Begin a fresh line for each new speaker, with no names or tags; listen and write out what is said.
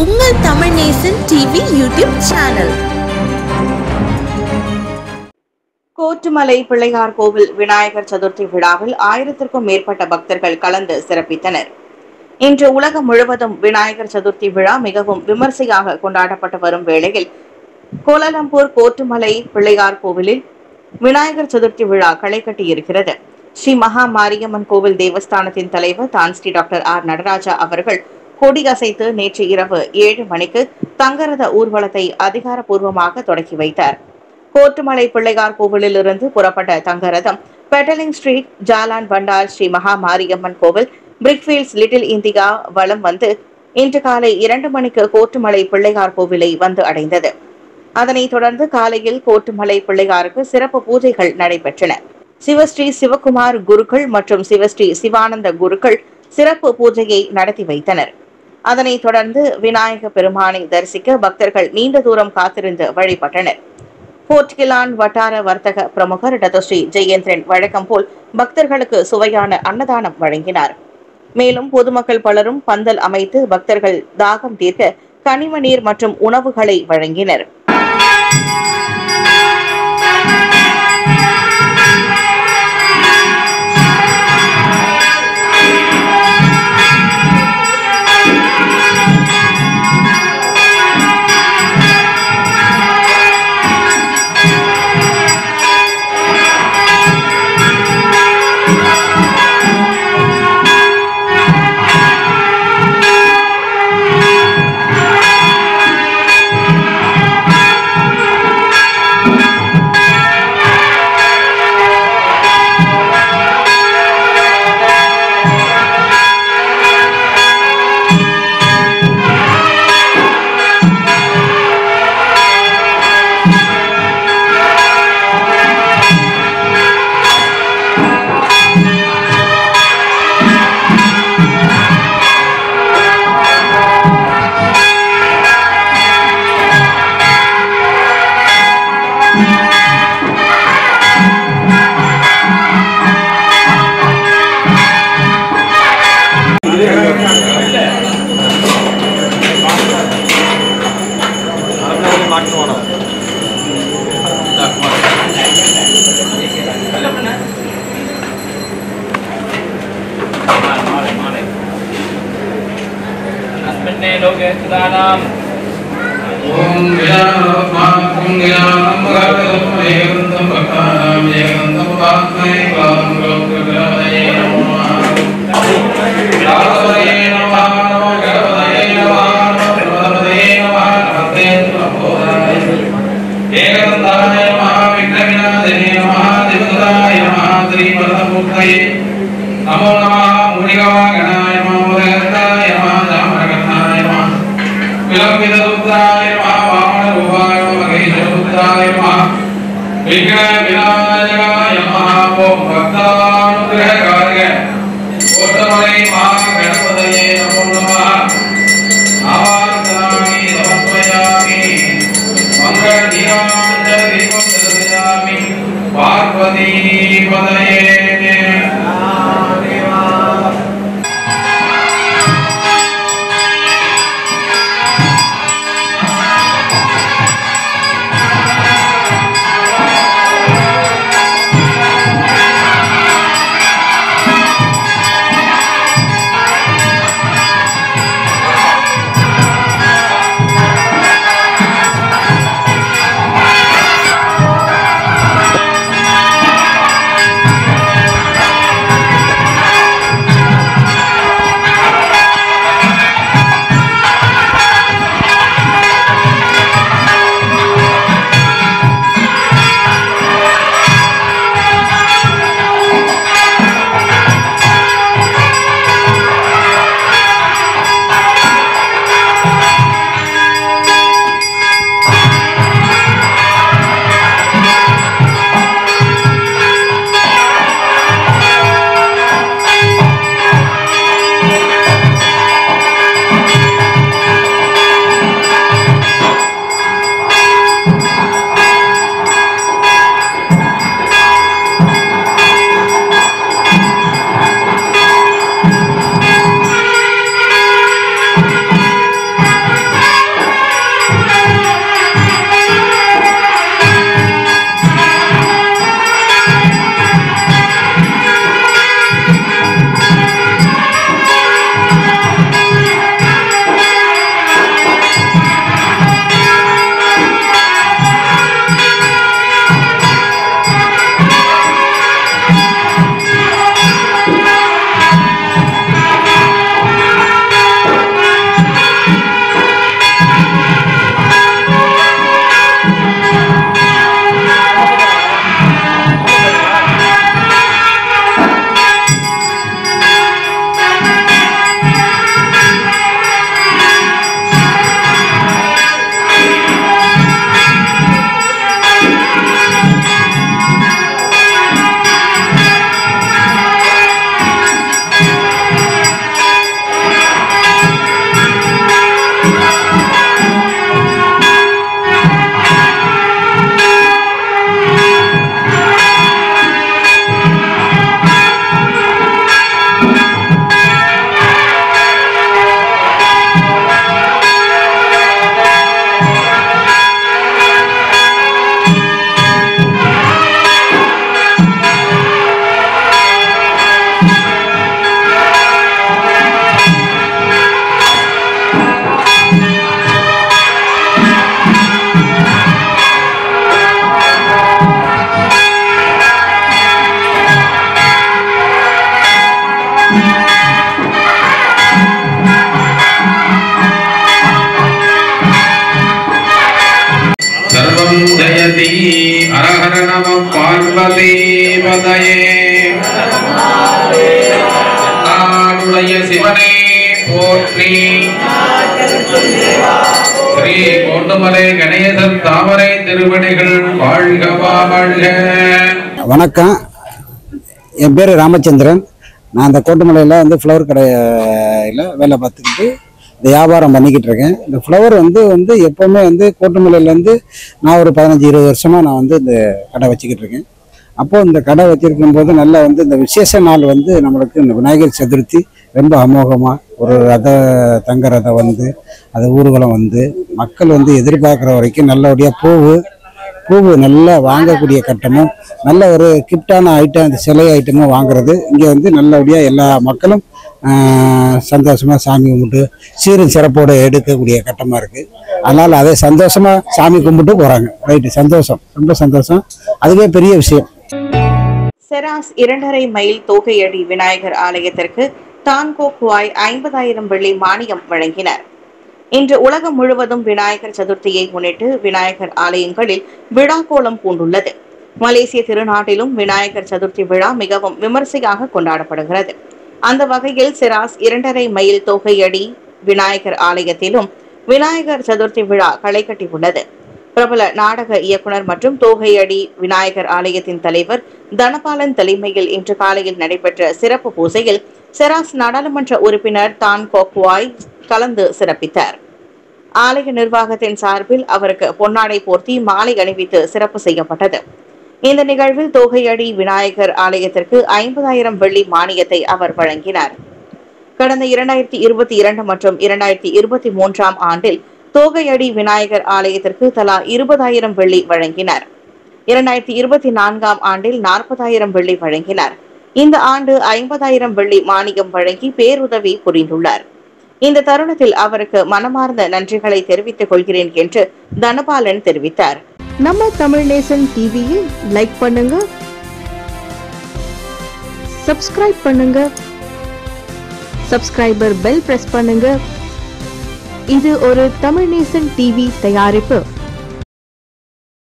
உங்கள் Tamil Nesan TV YouTube channel.
Kottumalai Pillaiyar கோவில் விநாயகர் சதுர்த்தி விழாவில் 1000க்கும் மேற்பட்ட பக்தர்கள் கலந்து சிறப்பித்தனர். இன்று உலகம் முழுவதும் விநாயகர் சதுர்த்தி விழா மிகவும் விமர்சையாக கொண்டாடப்பட்டு வரும் வேளையில் கோலாலம்பூர் கோட்டுமலை பிள்ளையார் கோவிலில் விநாயகர் சதுர்த்தி விழா களை கட்டியிருக்கிறது. ஸ்ரீ மகா மாரியம்மன் கோவில் தேவஸ்தானத்தின் தலைவர் தான்ஸ்ரீ டாக்டர் ஆர் நடராஜா அவர்கள் கொடி அசைத்து நேற்று இரவு 7 மணிக்கு தங்கரத ஊர்வலத்தை அதிகாரப்பூர்வமாக தொடக்கி வைத்தார். கோட்டுமலை பிள்ளையார் கோவிலில் இருந்து புறப்பட்ட தங்கரதம் பெட்டலிங் ஸ்ட்ரீட், ஜாலான் பண்டார் ஸ்ரீ மகா மாரியம்மன் கோவில், பிரிக்ஃபீல்ட்ஸ், லிட்டில் இந்தியா வலம் வந்து இன்று காலை 2 மணிக்கு கோட்டுமலை பிள்ளையார் கோவிலை வந்து அடைந்தது. அதனைத் தொடர்ந்து காலையில் கோட்டுமலை பிள்ளையாருக்கு சிறப்பு பூஜைகள் நடைபெற்றன. சிவஸ்ரீ சிவகுமார் குருக்கள் மற்றும் சிவஸ்ரீ சிவானந்த குருக்கள் சிறப்பு பூஜையை நடத்தி வைத்தனர். அதனைத் தொடர்ந்து விநாயக பெருமானை தரிசிக்க பக்தர்கள் நீண்ட தூரம் காத்திருந்து வழிபட்டனர். போர்ட் கிலான் வட்டார வர்த்தக பிரமுகர் டத்தோஸ்ரீ ஜெயேந்திரன் வழக்கம் போல் பக்தர்களுக்கு சுவையான அன்னதானம் வழங்கினார். மேலும் பொதுமக்கள் பலரும் பந்தல் அமைத்து பக்தர்கள் தாகம் தீர்க்க கனிம நீர் மற்றும் உணவுகளை வழங்கினர்.
नमो नमः मुनिगवागणाय मोदगन्धाय जामरगन्धाय विलम्बितरुद्राय वामनरूपाय महेशरुद्राय विघ्नविनायकाय ओं भक्तानुग्रहकार्य कोटमलै महागणपतये नमो नमः आवाहनामि समर्पयामि मंगलदीपाञ्जलिं दर्शयामि पार्वती पदये பதையே நாடுடைய சிவனே போற்றி ஸ்ரீ கோட்டுமலை கணேசன் தாமரை திருவடிகள் வாழ்க வாழ்க.
வணக்கம், என் பேர் ராமச்சந்திரன். நான் அந்த கோட்டுமலையில் வந்து ஃப்ளவர் கடையில் வேலை பார்த்துக்கிட்டு இந்த வியாபாரம் பண்ணிக்கிட்டு இருக்கேன். இந்த ஃப்ளவர் வந்து எப்போவுமே கோட்டுமலையிலேருந்து நான் ஒரு 15-20 வருஷமாக நான் இந்த கடை வச்சுக்கிட்டு இருக்கேன். அப்போது இந்த கடை வச்சுருக்கும் போது நல்லா இந்த விசேஷ நாள் நம்மளுக்கு இந்த விநாயகர் சதுர்த்தி ரொம்ப அமோகமாக ஒரு தங்க ரதம் அது ஊர்வலம் மக்கள் எதிர்பார்க்குற வரைக்கும் நல்லபடியாக பூவு நல்லா வாங்கக்கூடிய கட்டமும் நல்ல ஒரு கிஃப்டான ஐட்டம், அந்த சிலை ஐட்டமும் வாங்குறது இங்கே நல்லபடியாக எல்லா மக்களும் சந்தோஷமாக சாமி கும்பிட்டு சீரும் சிறப்போடு எடுக்கக்கூடிய கட்டமாக இருக்குது. அதனால் அதை சந்தோஷமாக சாமி கும்பிட்டு போகிறாங்க. ரைட்டு, சந்தோஷம், ரொம்ப சந்தோஷம். அதுவே பெரிய விஷயம்.
செராஸ் 2.5 மைல் தோகையடி விநாயகர் ஆலயத்திற்கு தான்கோ குவாய் 50,000 வெள்ளி மானியம் வழங்கினர். இன்று உலகம் முழுவதும் விநாயகர் சதுர்த்தியை முன்னிட்டு விநாயகர் ஆலயங்களில் விழா கோலம் பூண்டுள்ளது. மலேசிய திருநாட்டிலும் விநாயகர் சதுர்த்தி விழா மிகவும் விமர்சையாக கொண்டாடப்படுகிறது. அந்த வகையில் செராஸ் 2.5 மைல் தோகையடி விநாயகர் ஆலயத்திலும் விநாயகர் சதுர்த்தி விழா களை கட்டியுள்ளது. பிரபல நாடக இயக்குனர் மற்றும் தோகையடி விநாயகர் ஆலயத்தின் தலைவர் தனபாலன் தலைமையில் இன்று காலையில் நடைபெற்ற சிறப்பு பூஜையில் செராஸ் நாடாளுமன்ற உறுப்பினர் தான் கோக்வாய் கலந்து சிறப்பித்தார். ஆலய நிர்வாகத்தின் சார்பில் அவருக்கு பொன்னாடை போர்த்தி மாலை அணிவித்து சிறப்பு செய்யப்பட்டது. இந்த நிகழ்வில் தோகையடி விநாயகர் ஆலயத்திற்கு 50,000 வெள்ளி மானியத்தை அவர் வழங்கினார். கடந்த 2022 மற்றும் 2023 ஆண்டில் தோகையடி விநாயகர் ஆலயத்திற்கு தலா 20,000 வெள்ளி வழங்கினார். 2024 ஆண்டில் 40,000 வெள்ளி வழங்கினார். இந்த ஆண்டு 50,000 வெள்ளி மானியம் வழங்கி பேருதவி புரிந்துள்ளார். இந்த தருணத்தில் அவருக்கு மனமார்ந்த நன்றிகளை தெரிவித்துக் கொள்கிறேன் என்று தனபாலன் தெரிவித்தார்.
நம்ம தமிழ் நேசன் டிவியை லைக் பண்ணுங்க, சப்ஸ்கிரைப் பண்ணுங்க, சப்ஸ்கிரைபர் பெல் பிரஸ் பண்ணுங்க. இது ஒரு தமிழ் நேசன் டிவி தயாரிப்பு.